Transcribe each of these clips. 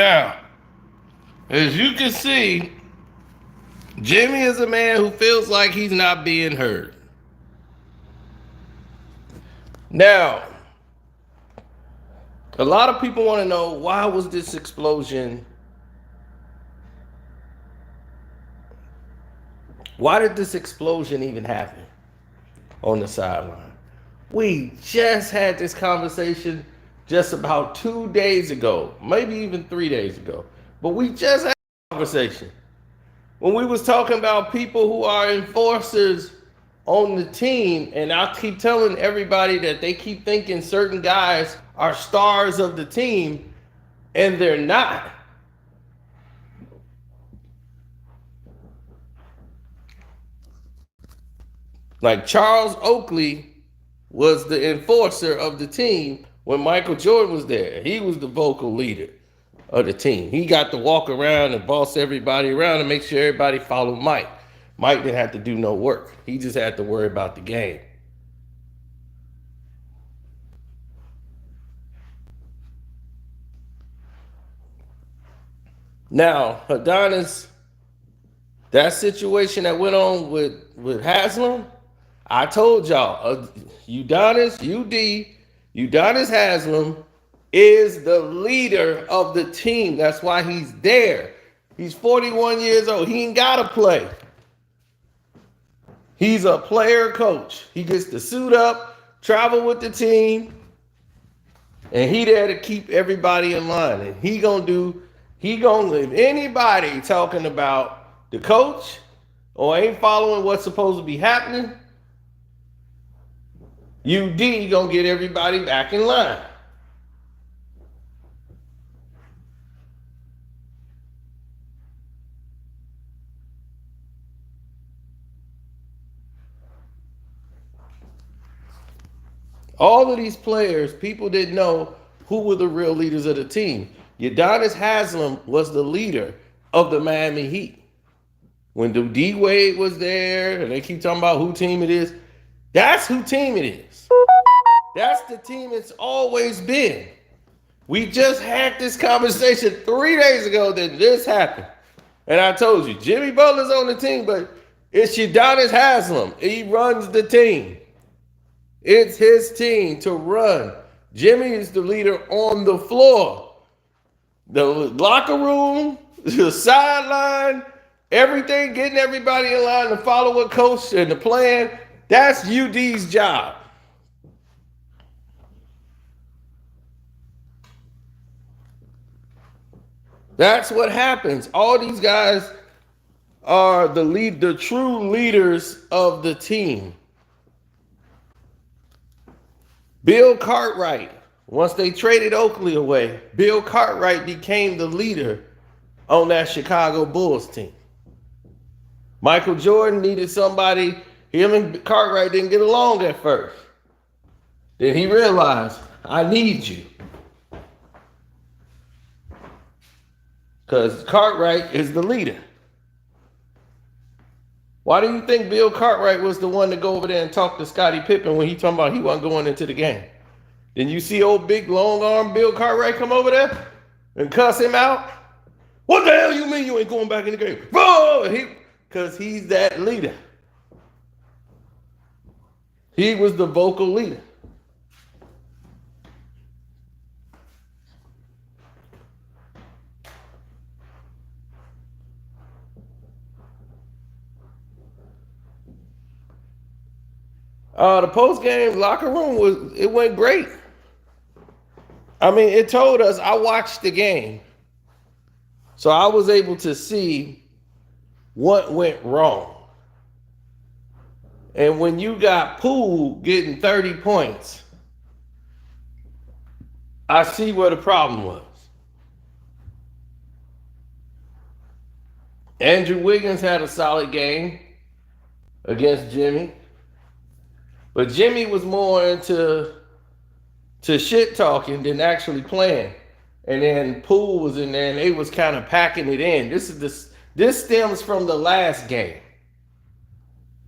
Now, as you can see, Jimmy is a man who feels like he's not being heard. Now, a lot of people want to know, why was this explosion? Why did this explosion even happen on the sideline? We just had this conversation just about 2 days ago, maybe even 3 days ago. But we just had a conversation when we was talking about people who are enforcers on the team, and I keep telling everybody that they keep thinking certain guys are stars of the team, and they're not. Like Charles Oakley was the enforcer of the team when Michael Jordan was there. He was the vocal leader of the team. He got to walk around and boss everybody around and make sure everybody followed Mike. Mike didn't have to do no work. He just had to worry about the game. Now, Udonis, that situation that went on with Haslam, I told y'all, Udonis Haslam is the leader of the team. That's why he's there. He's 41 years old. He ain't got to play. He's a player coach. He gets to suit up, travel with the team, and he there to keep everybody in line. And he gonna leave anybody talking about the coach or ain't following what's supposed to be happening. UD gonna get everybody back in line. All of these players, people didn't know who were the real leaders of the team. Udonis Haslam was the leader of the Miami Heat. When the D-Wade was there, and they keep talking about who team it is, that's who team it is. That's the team it's always been. We just had this conversation 3 days ago that this happened. And I told you, Jimmy Butler's on the team, but it's Udonis Haslam. He runs the team. It's his team to run. Jimmy is the leader on the floor. The locker room, the sideline, everything, getting everybody in line to follow a coach and the plan, that's UD's job. That's what happens. All these guys are the true leaders of the team. Bill Cartwright, once they traded Oakley away, Bill Cartwright became the leader on that Chicago Bulls team. Michael Jordan needed somebody. Him and Cartwright didn't get along at first. Then he realized, I need you. Because Cartwright is the leader. Why do you think Bill Cartwright was the one to go over there and talk to Scottie Pippen when he talking about he wasn't going into the game? Then you see old big long arm Bill Cartwright come over there and cuss him out? What the hell you mean you ain't going back in the game? Because he's that leader. He was the vocal leader. The post-game locker room it went great. I mean, it told us, I watched the game, so I was able to see what went wrong. And when you got Poole getting 30 points, I see where the problem was. Andrew Wiggins had a solid game against Jimmy. But Jimmy was more into shit talking than actually playing. And then Poole was in there and they was kind of packing it in. This stems from the last game.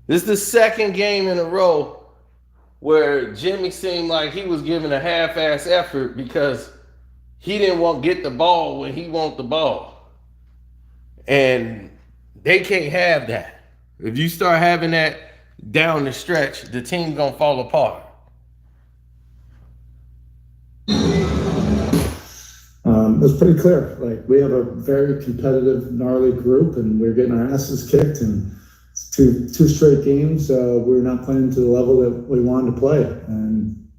This is the second game in a row where Jimmy seemed like he was giving a half-ass effort because he didn't want to get the ball when he want the ball. And they can't have that. If you start having that down the stretch, the team gonna fall apart. It's pretty clear. Like, we have a very competitive, gnarly group, and we're getting our asses kicked. And two straight games, we're not playing to the level that we wanted to play. And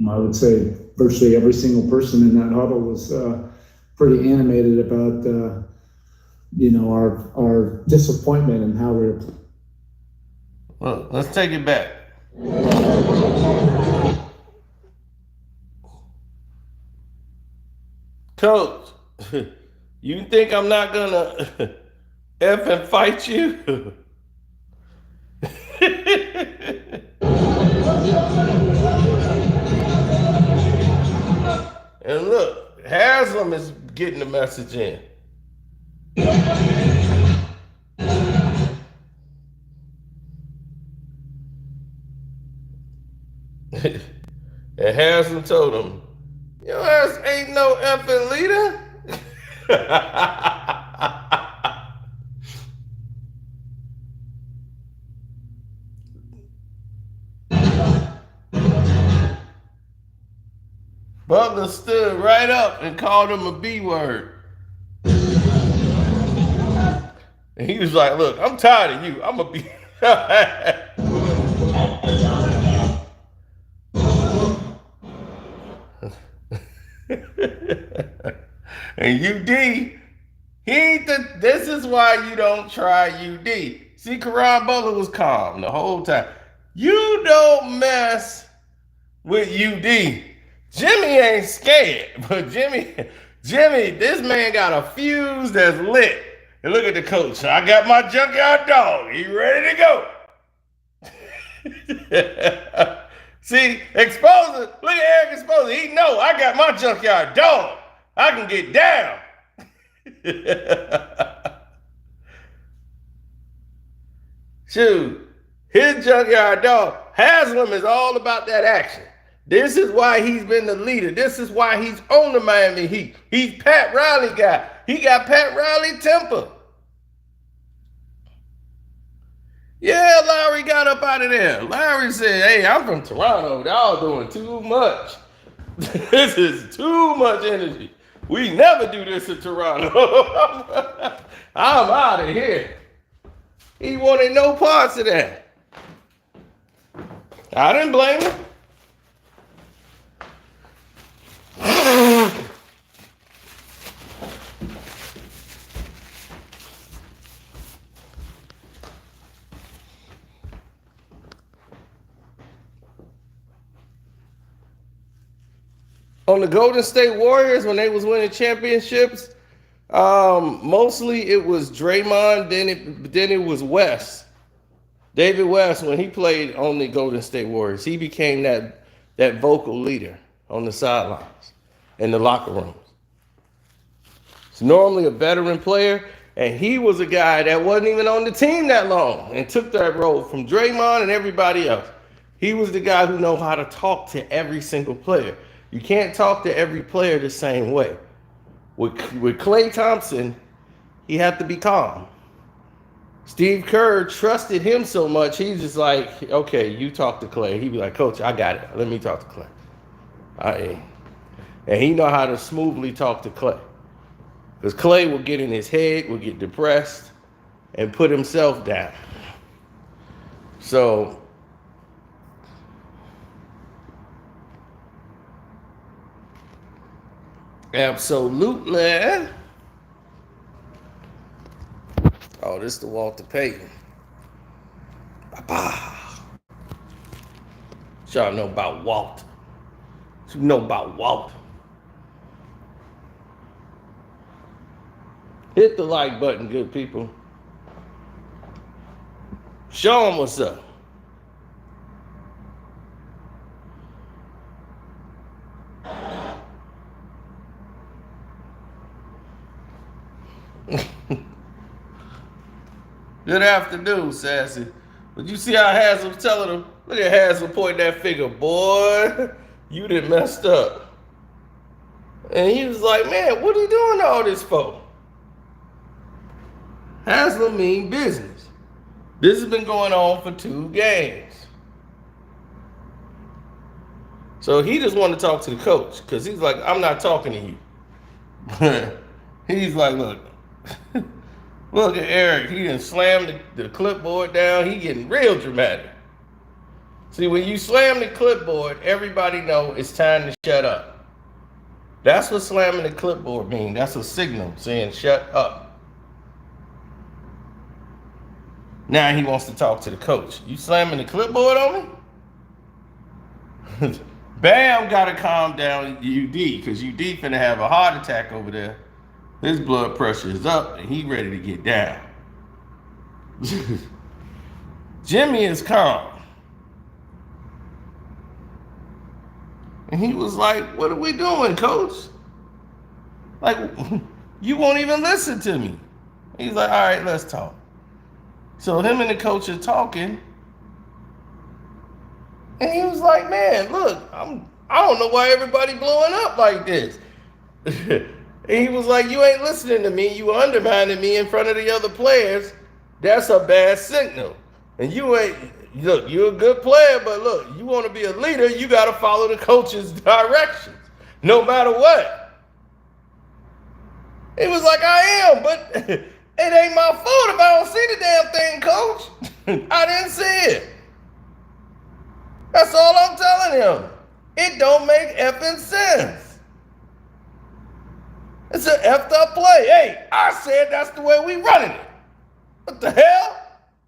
I would say virtually every single person in that huddle was pretty animated about our disappointment and how we were playing. Well, let's take it back. Coach, you think I'm not gonna F and fight you? And look, Haslem is getting the message in. And Haslem told him, your ass ain't no effing leader. Butler stood right up and called him a B word. And he was like, look, I'm tired of you. I'm a B. And UD, he ain't this is why you don't try UD. See, Karan Butler was calm the whole time. You don't mess with UD. Jimmy ain't scared, but Jimmy, this man got a fuse that's lit. And look at the coach. I got my junkyard dog. He ready to go. See, Exposer, look at Eric Exposer. He know I got my junkyard dog. I can get down. Shoot, his junkyard dog, Haslem, is all about that action. This is why he's been the leader. This is why he's on the Miami Heat. He's Pat Riley guy. He got Pat Riley temper. Yeah, Lowry got up out of there. Lowry said, hey, I'm from Toronto. Y'all doing too much. This is too much energy. We never do this in Toronto. I'm out of here. He wanted no parts of that. I didn't blame him. On the Golden State Warriors, when they was winning championships, mostly it was Draymond, then it was West. David West, when he played on the Golden State Warriors, he became that vocal leader on the sidelines in the locker rooms. It's normally a veteran player, and he was a guy that wasn't even on the team that long and took that role from Draymond and everybody else. He was the guy who knows how to talk to every single player. You can't talk to every player the same way. With Klay Thompson, he had to be calm. Steve Kerr trusted him so much, he's just like, okay, you talk to Klay. He'd be like, Coach, I got it. Let me talk to Klay. And he know how to smoothly talk to Klay. Because Klay will get in his head, will get depressed, and put himself down. So, absolutely. Oh, this is the Walter Payton. Y'all know about Walter. You know about Walter. Hit the like button, good people. Show them what's up. Good afternoon, Sassy. But you see how Haslem's telling him? Look at Haslem pointing that finger. Boy, you done messed up. And he was like, man, what are you doing all this for? Haslem mean business. This has been going on for 2 games. So he just wanted to talk to the coach because he's like, I'm not talking to you. He's like, look, look at Eric. He done slammed the clipboard down. He getting real dramatic. See, when you slam the clipboard, everybody know it's time to shut up. That's what slamming the clipboard means. That's a signal saying shut up. Now he wants to talk to the coach. You slamming the clipboard on me? Bam gotta calm down UD because UD finna have a heart attack over there. His blood pressure is up and he ready to get down. Jimmy is calm. And he was like, what are we doing, coach? Like, you won't even listen to me. He's like, all right, let's talk. So him and the coach are talking. And he was like, man, look, I don't know why everybody blowing up like this. And he was like, you ain't listening to me. You undermining me in front of the other players. That's a bad signal. And you ain't, look, you're a good player, but look, you want to be a leader, you got to follow the coach's directions, no matter what. He was like, I am, but it ain't my fault if I don't see the damn thing, coach. I didn't see it. That's all I'm telling him. It don't make effing sense. It's an effed up play. Hey, I said that's the way we running it. What the hell?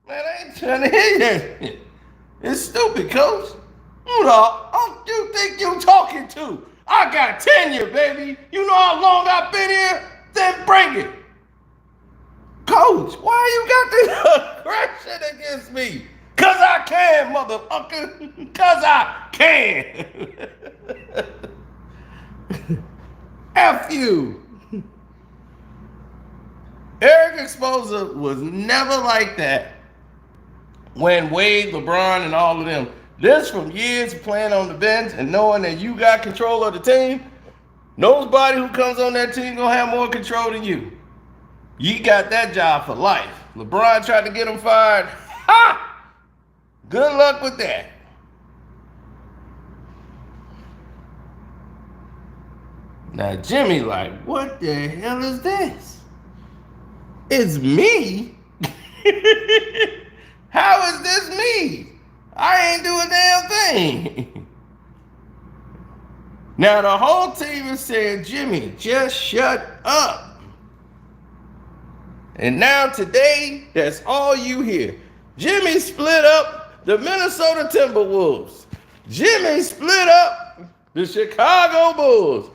Man, I ain't trying to hear that. It's stupid, coach. Who you think you talking to? I got tenure, baby. You know how long I've been here? Then bring it. Coach, why you got this aggression against me? Cause I can, motherfucker. Cause I can. F you. Eric Exposer was never like that when Wade, LeBron, and all of them. This from years of playing on the bench and knowing that you got control of the team. Nobody who comes on that team gonna have more control than you. You got that job for life. LeBron tried to get him fired. Ha! Good luck with that. Now Jimmy like, what the hell is this? It's me? How is this me? I ain't do a damn thing. Now the whole team is saying, Jimmy, just shut up. And now today, that's all you hear. Jimmy split up the Minnesota Timberwolves. Jimmy split up the Chicago Bulls.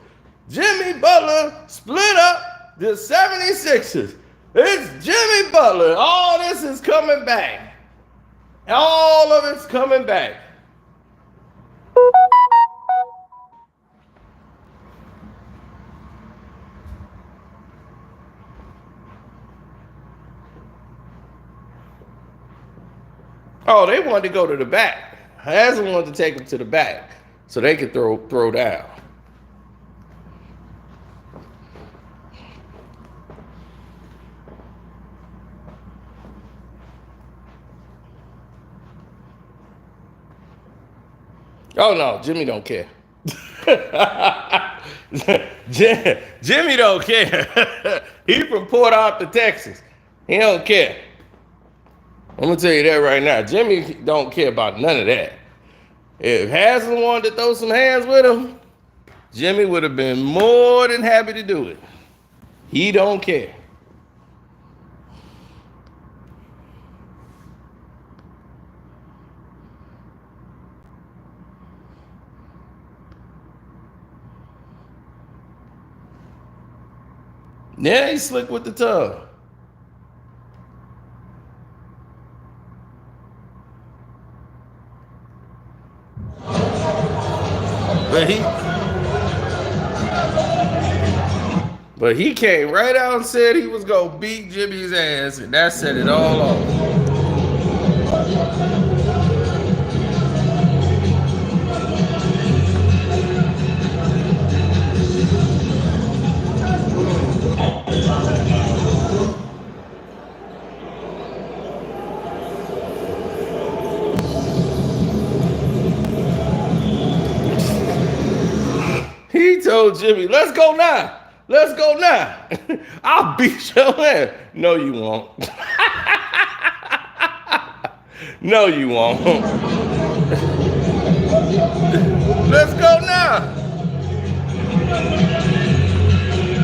Jimmy Butler split up the 76ers. It's Jimmy Butler. All this is coming back. All of it's coming back. Oh, they wanted to go to the back. Haslam wanted to take them to the back so they could throw down. Oh no, Jimmy don't care. Jimmy don't care. He from Port Arthur, Texas. He don't care. I'm gonna tell you that right now. Jimmy don't care about none of that. If Haslem wanted to throw some hands with him, Jimmy would have been more than happy to do it. He don't care. Yeah, he's slick with the tongue. But he came right out and said he was gonna beat Jimmy's ass, and that set it all off. told Jimmy, let's go now. Let's go now. I'll beat your ass. No, you won't. No, you won't. Let's go now.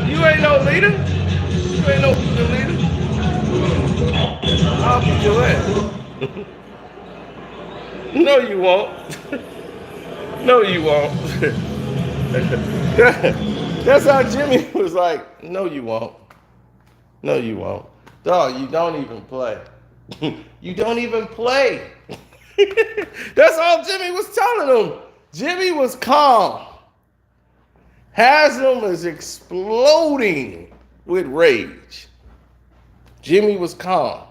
You ain't no leader. You ain't no leader. I'll beat your ass. No, you won't. No, you won't. That's how Jimmy was like, no, you won't. No, you won't. Dog, you don't even play. You don't even play. That's all Jimmy was telling him. Jimmy was calm. Haslem is exploding with rage. Jimmy was calm.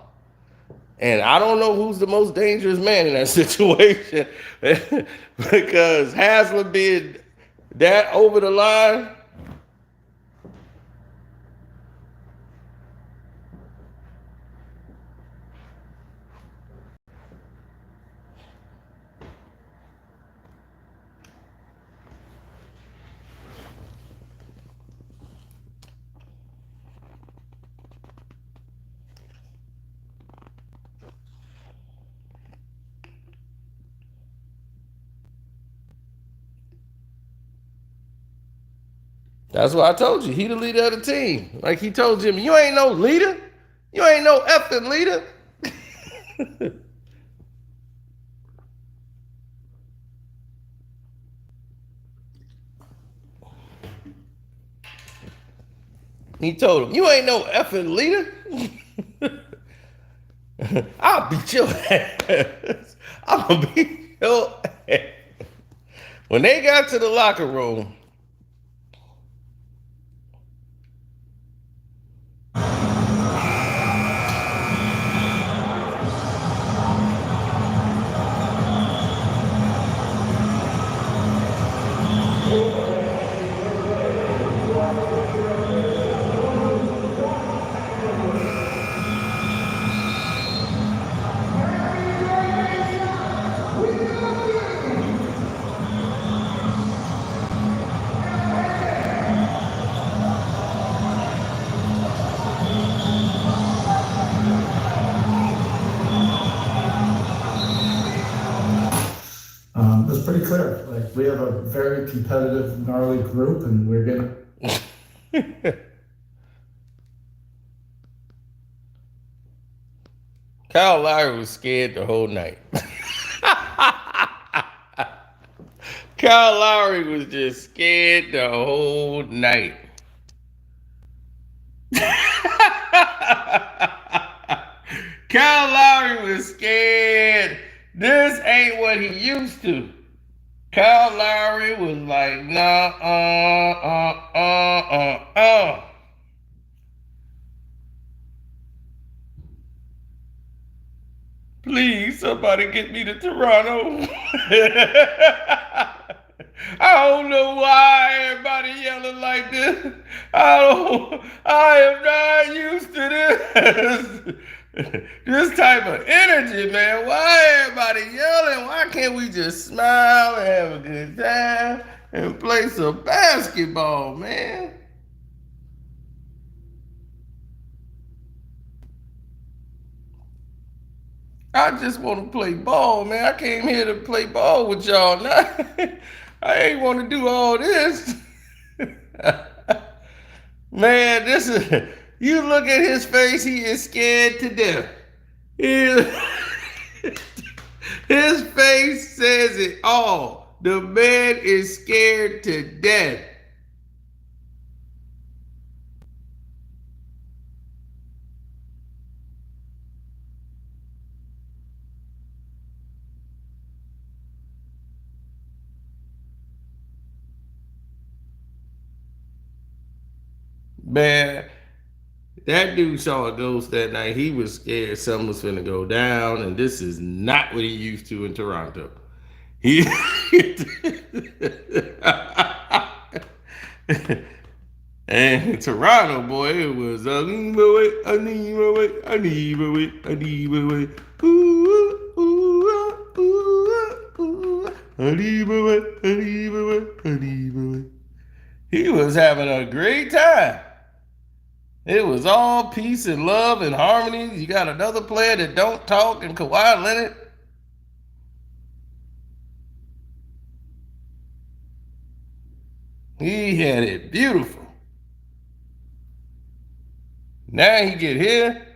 And I don't know who's the most dangerous man in that situation because Haslem being that over the line. That's why I told you, he the leader of the team. Like he told Jimmy, you ain't no leader. You ain't no effing leader. He told him, you ain't no effing leader. I'll beat your ass. I'm going to beat your ass. When they got to the locker room, it's pretty clear. Like we have a very competitive, gnarly group, and we're gonna. Kyle Lowry was scared the whole night. Kyle Lowry was just scared the whole night. Kyle Lowry was scared. This ain't what he used to. Kyle Lowry was like, nah, Please, somebody get me to Toronto. I don't know why everybody yelling like this. I am not used to this. This type of energy, man. Why everybody yelling? Why can't we just smile and have a good time and play some basketball, man? I just want to play ball, man. I came here to play ball with y'all. Now, I ain't want to do all this. Man, this is, you look at his face, he is scared to death. His face says it all. The man is scared to death. Man, that dude saw a ghost that night. He was scared something was finna go down, and this is not what he used to in Toronto. He and Toronto, boy, it was I need my way, I need my way, I need my way, I need my way. Ooh, ooh, ooh, ooh, I need my way, I need my way, I need my way. He was having a great time. It was all peace and love and harmony. You got another player that don't talk and Kawhi Leonard. He had it beautiful. Now he get here,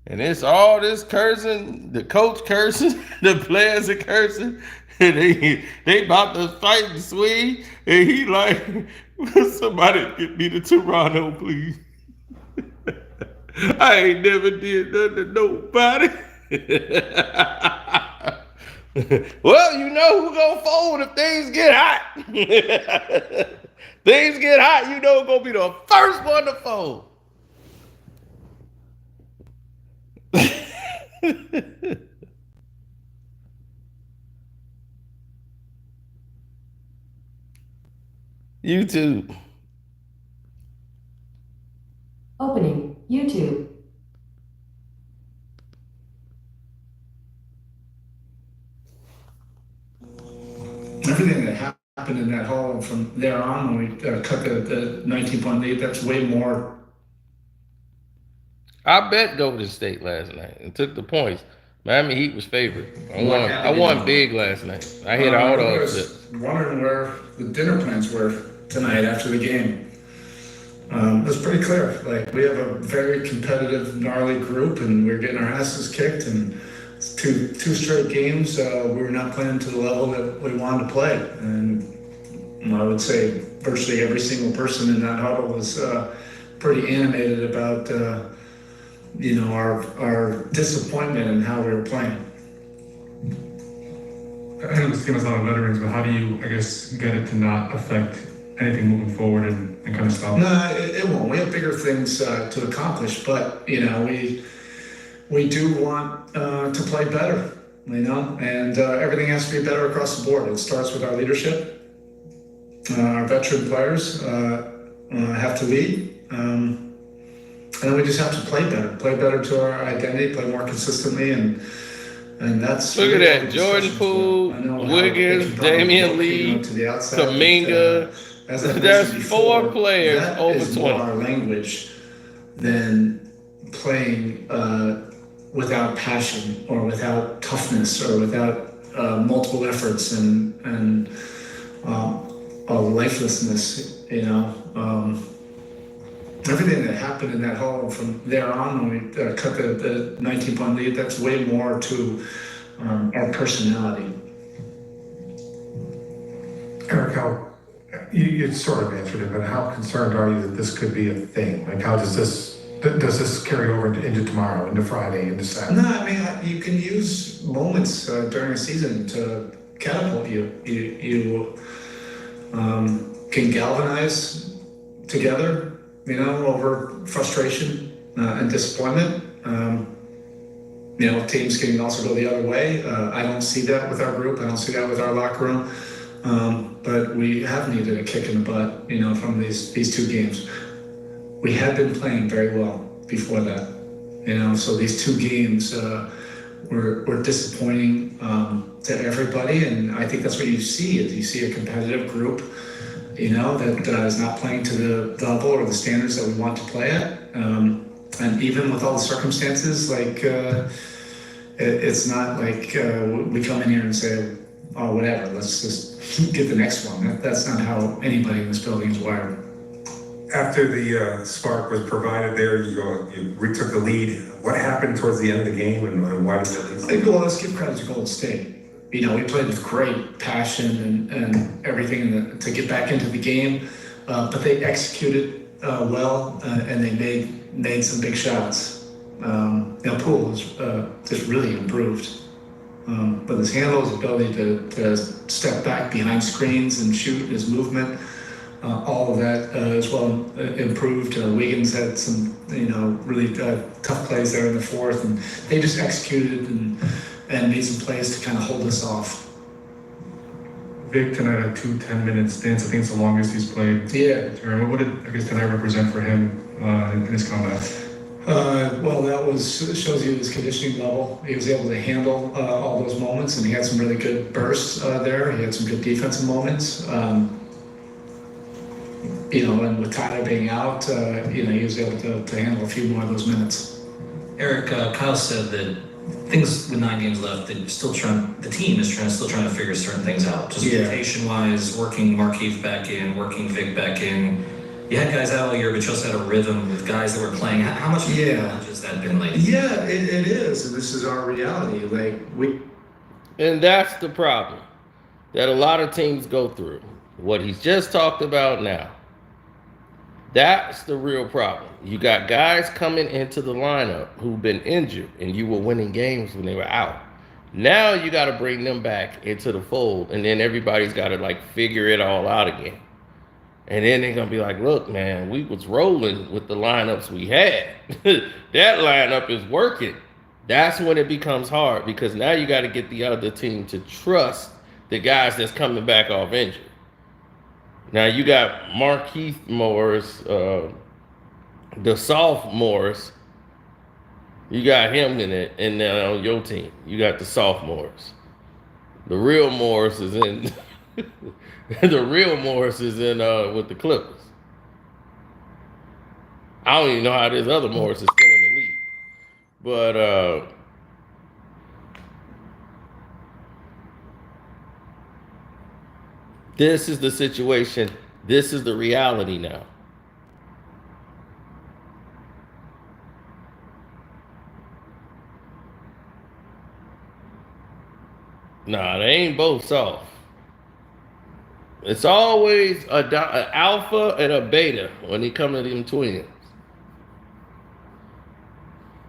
and it's all this cursing, the coach cursing, the players are cursing, and they about to fight and swing, and he like, somebody get me to Toronto, please. I ain't never did nothing to nobody. Well, you know who gonna fold if things get hot. Things get hot, you know who's gonna be the first one to fold. YouTube. Opening YouTube. Everything that happened in that hall, and from there on, when we cut the 19-point lead, that's way more. I bet Golden State last night and took the points. Miami Heat was favored. I won big last night. I hit all the upsets. Wondering where the dinner plans were tonight after the game. It was pretty clear. Like, we have a very competitive, gnarly group, and we're getting our asses kicked. And two straight games, we were not playing to the level that we wanted to play. And I would say virtually every single person in that huddle was pretty animated about our disappointment in how we were playing. I know this team has a lot of veterans, but how do you, I guess, get it to not affect anything moving forward and kind of stop? No, it won't. We have bigger things to accomplish, but we do want to play better, and everything has to be better across the board. It starts with our leadership. Our veteran players have to lead. And then we just have to play better to our identity, play more consistently, and that's. Look at that: Jordan Poole, Wiggins, Damian Lee, Kuminga. That's 4 players that over is 20. More our language than playing without passion or without toughness or without multiple efforts and a lifelessness. Everything that happened in that hall, from there on, when we cut the 19-point lead, that's way more to our personality. Eric, you sort of answered it, but how concerned are you that this could be a thing? Like, how does this carry over into tomorrow, into Friday, into Saturday? No, I mean, you can use moments during a season to catapult you. You can galvanize together, over frustration and disappointment. Teams can also go the other way. I don't see that with our group. I don't see that with our locker room. But we have needed a kick in the butt, from these 2 games. We had been playing very well before that, so these 2 games were disappointing to everybody. And I think that's what you see, is you see a competitive group, that is not playing to the level or the standards that we want to play at. And even with all the circumstances, it's not like we come in here and say, oh, whatever, let's just get the next one. That's not how anybody in this building is wired. After the spark was provided there, you retook the lead. What happened towards the end of the game, and why did that lead? Well, let's give credit to Golden State. We played with great passion and everything to get back into the game, but they executed well, and they made some big shots. Poole was just really improved. But his handle, his ability to step back behind screens and shoot, his movement, all of that as well improved. Wiggins had some, really tough plays there in the fourth, and they just executed and made some plays to kind of hold us off. Vic tonight had 2 10-minute stints. I think it's the longest he's played. Yeah. What did, tonight represent for him in his comeback? Well, that shows you his conditioning level. He was able to handle all those moments, and he had some really good bursts there. He had some good defensive moments. And with Tyler being out, he was able to handle a few more of those minutes. Eric, Kyle said that things with 9 games left, the team is still trying to figure certain things out. Just rotation-wise, working Markeith back in, working Vic back in. You had guys out all year, but you also had a rhythm with guys that were playing. How much of a challenge has that been lately? Yeah, it is. And this is our reality. And that's the problem that a lot of teams go through. What he's just talked about now. That's the real problem. You got guys coming into the lineup who've been injured and you were winning games when they were out. Now you got to bring them back into the fold, and then everybody's got to figure it all out again. And then they're going to be like, look, man, we was rolling with the lineups we had. That lineup is working. That's when it becomes hard, because now you got to get the other team to trust the guys that's coming back off injury. Now you got Markeith Morris, the sophomores. You got him in it, and now on your team, you got the sophomores. The real Morris is in. The real Morris is in with the Clippers. I don't even know how this other Morris is still in the league, but this is the situation. This is the reality now. Nah, they ain't both soft. It's always an alpha and a beta when you come to them twins.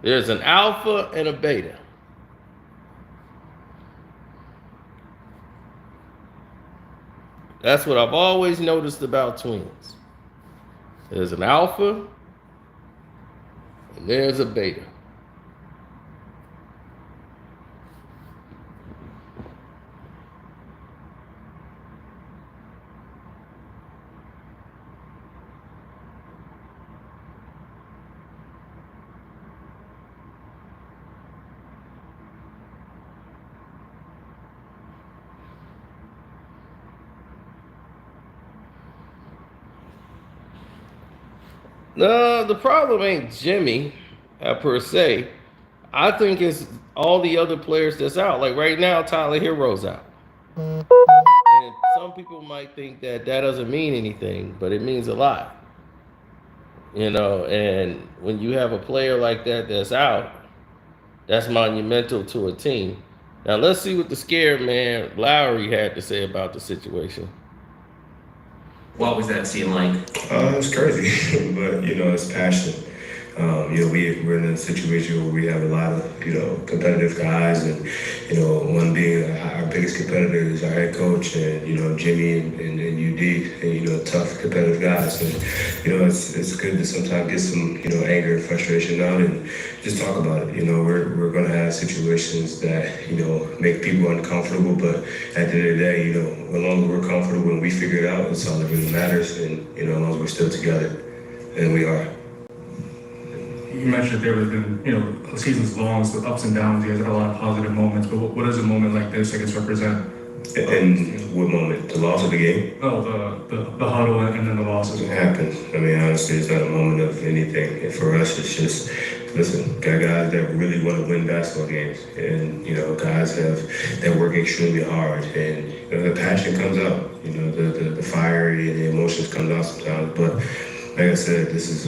There's an alpha and a beta. That's what I've always noticed about twins. There's an alpha and there's a beta. No, the problem ain't Jimmy per se. I think it's all the other players that's out. Like right now, Tyler Hero's out. And some people might think that doesn't mean anything, but it means a lot. And when you have a player like that that's out, that's monumental to a team. Now let's see what the scared man Lowry had to say about the situation. What was that scene like? It's crazy, but it's passion. We're in a situation where we have a lot of competitive guys, and one being our biggest competitor is our head coach, and Jimmy and UD, and tough competitive guys, and it's good to sometimes get some anger and frustration out and just talk about it. We're gonna have situations that make people uncomfortable, but at the end of the day, as long as we're comfortable and we figure it out, it's all that really matters, and as long as we're still together, and we are. You mentioned there have been, seasons long, so ups and downs. You guys had a lot of positive moments, but what does a moment like this, I guess, represent? And what moment? The loss of the game? Oh, the huddle and then the losses. It happens. I mean, honestly, it's not a moment of anything. And for us, it's just, listen, got guys that really want to win basketball games, and guys that work extremely hard, and the passion comes out. The fire and the emotions comes out sometimes. But like I said, this is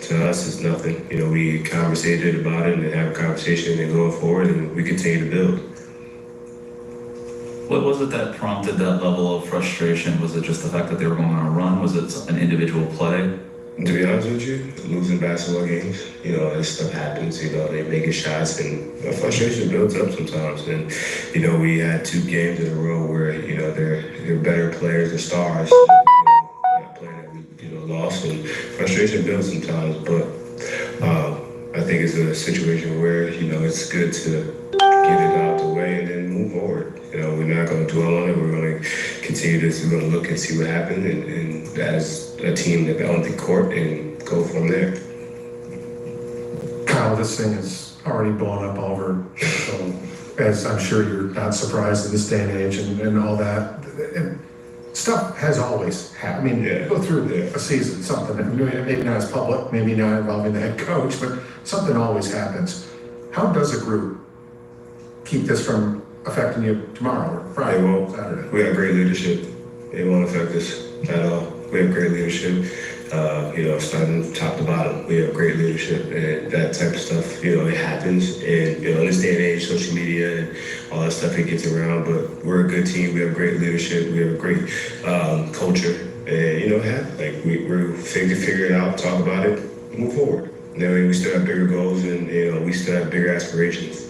to us, it's nothing. We conversated about it and have a conversation and going forward, and we continue to build. What was it that prompted that level of frustration? Was it just the fact that they were going on a run? Was it an individual play? To be honest with you, losing basketball games, this stuff happens. They making shots, and frustration builds up sometimes. And we had 2 games in a row where they're better players, they're stars. Lost, and frustration builds sometimes, but I think it's a situation where it's good to get it out the way and then move forward. We're not going to dwell on it. We're going to continue this. We're going to look and see what happened, and as a team that on the court, and go from there. Kyle, this thing is already blown up all over. So, as I'm sure you're not surprised in this day and age and all that. And stuff has always happened. I mean, Yeah. go through a season, something, maybe not as public, maybe not involving the head coach, but something always happens. How does a group keep this from affecting you tomorrow or Friday or Saturday? We have great leadership. It won't affect us at all. We have great leadership. Starting top to bottom, we have great leadership, and that type of stuff, it happens. And, in this day and age, social media and all that stuff, it gets around, but we're a good team. We have great leadership. We have a great culture. And, we're figure it out, talk about it, move forward. We still have bigger goals, and, we still have bigger aspirations.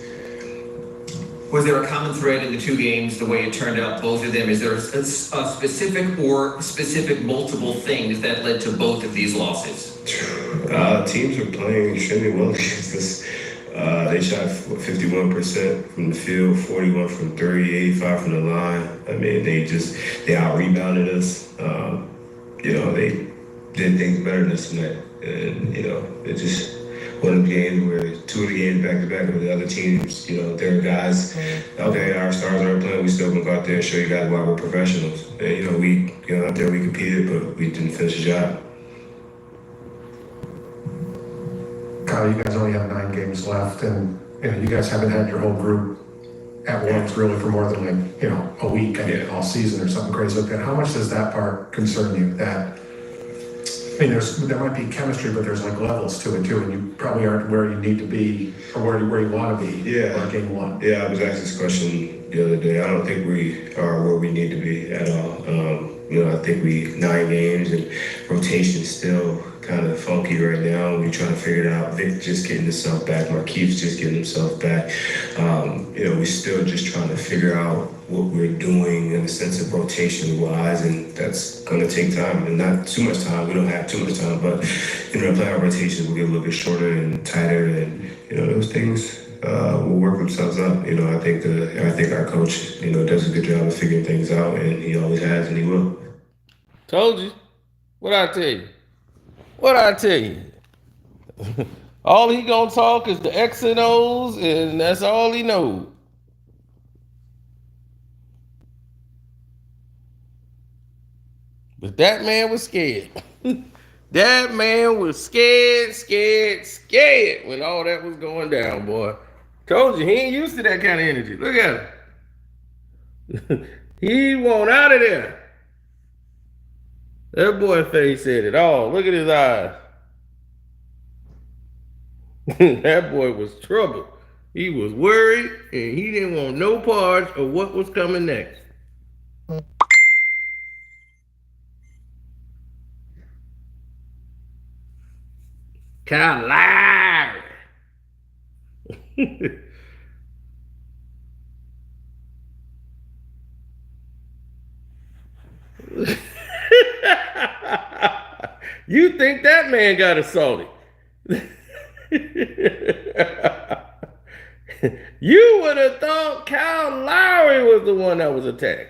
Was there a common thread in the two games, the way it turned out, both of them? Is there a specific multiple things that led to both of these losses? Teams are playing extremely well against us. They shot 51% from the field, 41 from 3, 85 from the line. I mean, they out-rebounded us. They did things better than us tonight. And, it just one of the games where 2 of the games back-to-back with the other teams, there are guys, okay, our stars aren't playing, we still gonna go out there and show you guys why we're professionals. And, we out there, we competed, but we didn't finish the job. Kyle, you guys only have 9 games left, and you guys haven't had your whole group at once really for more than a week, all season or something crazy like that. How much does that part concern you? That there might be chemistry, but there's levels to it too, and you probably aren't where you need to be or where you want to be. Yeah. For game 1. Yeah, I was asked this question the other day. I don't think we are where we need to be at all. I think 9 games and rotation still kind of funky right now. We're trying to figure it out. Vic just getting himself back. Markeith's just getting himself back. We're still just trying to figure out what we're doing in the sense of rotation wise, and that's going to take time and not too much time. We don't have too much time, but playoff rotations will get a little bit shorter and tighter, and those things will work themselves out. I think our coach does a good job of figuring things out, and he always has, and he will. Told you. What I tell you? All he gonna talk is the X and O's, and that's all he knows. But that man was scared. That man was scared when all that was going down, boy. Told you, he ain't used to that kind of energy. Look at him. He want out of there. That boy face said it all. Look at his eyes. That boy was troubled. He was worried, and he didn't want no part of what was coming next. Kyle Lowry. You think that man got assaulted? You would have thought Kyle Lowry was the one that was attacked.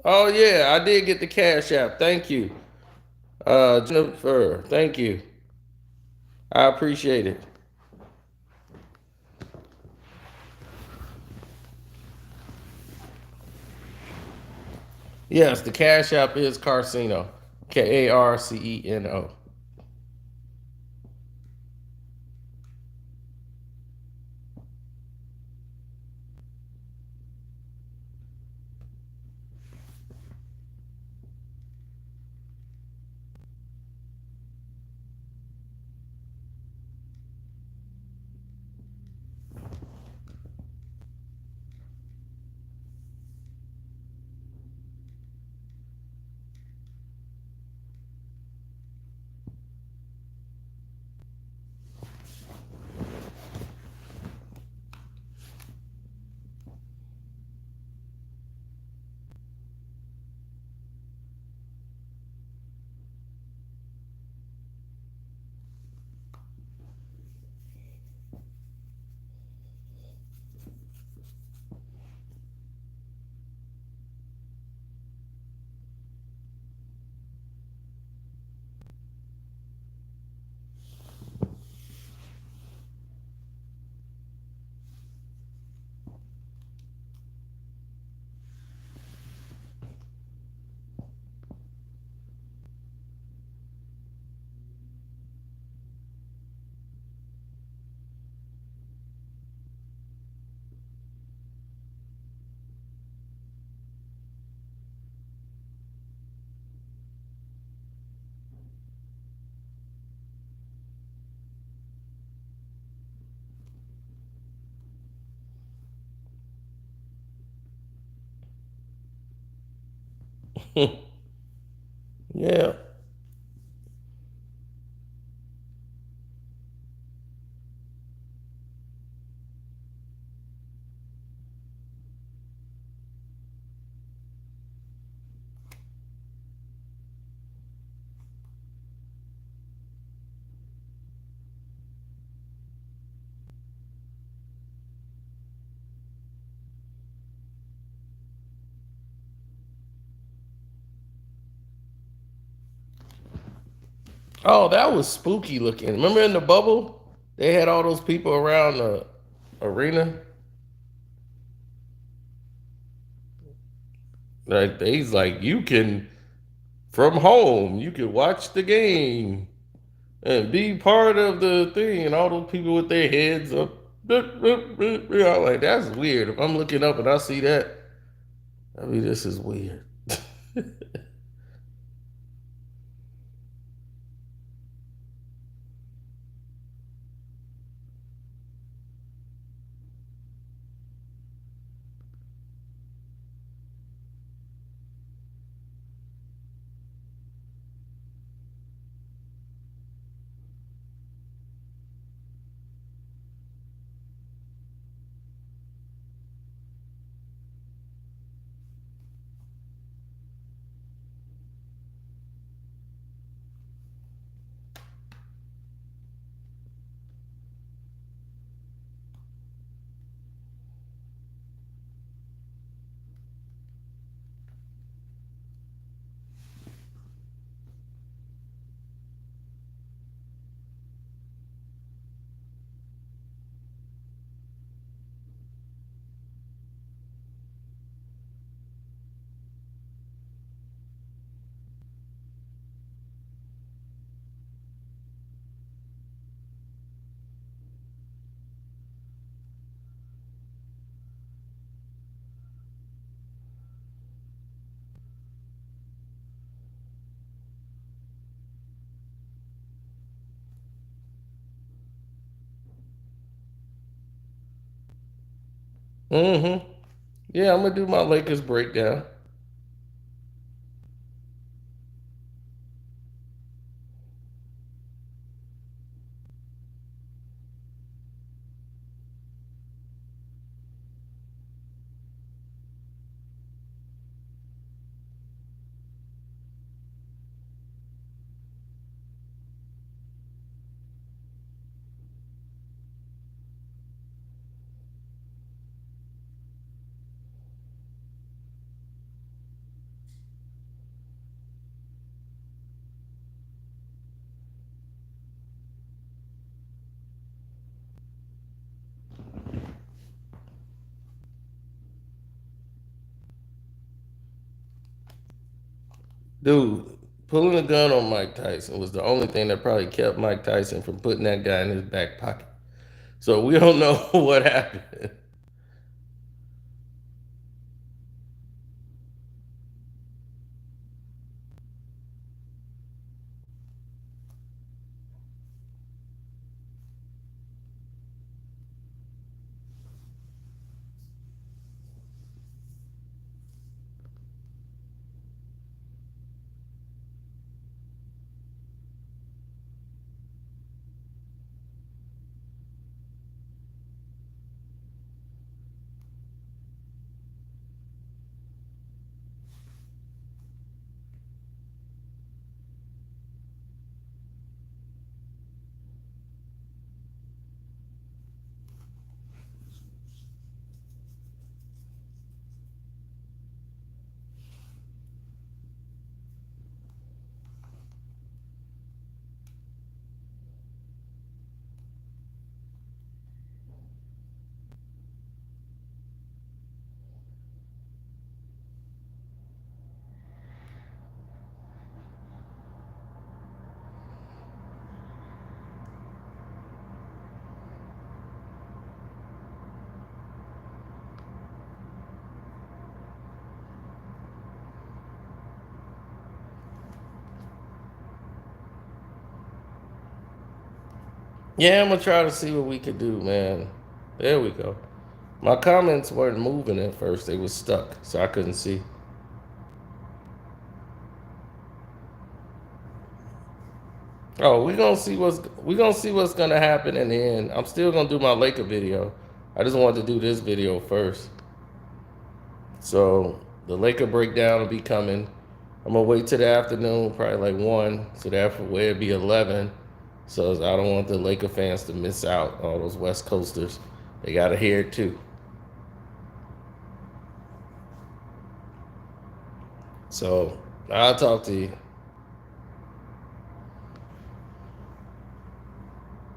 Oh yeah, I did get the Cash App. Thank you. Jennifer, thank you. I appreciate it. Yes, the Cash App is Carceno. Karceno. Yeah. Oh, that was spooky looking. Remember in the bubble, they had all those people around the arena. Like he's like, you can from home, you can watch the game and be part of the thing, and all those people with their heads up. I'm like, that's weird. If I'm looking up and I see that, I mean, this is weird. Mm-hmm. Yeah, I'm gonna do my Lakers breakdown. Dude, pulling a gun on Mike Tyson was the only thing that probably kept Mike Tyson from putting that guy in his back pocket. So we don't know what happened. Yeah, I'm gonna try to see what we could do, man. There we go. My comments weren't moving at first; they was stuck, so I couldn't see. Oh, we're gonna see what's gonna happen in the end. I'm still gonna do my Laker video. I just wanted to do this video first. So the Laker breakdown will be coming. I'm gonna wait till the afternoon, probably like 1, so that way it'll be 11. So I don't want the Laker fans to miss out. All those West Coasters, they gotta hear it too. So I'll talk to you.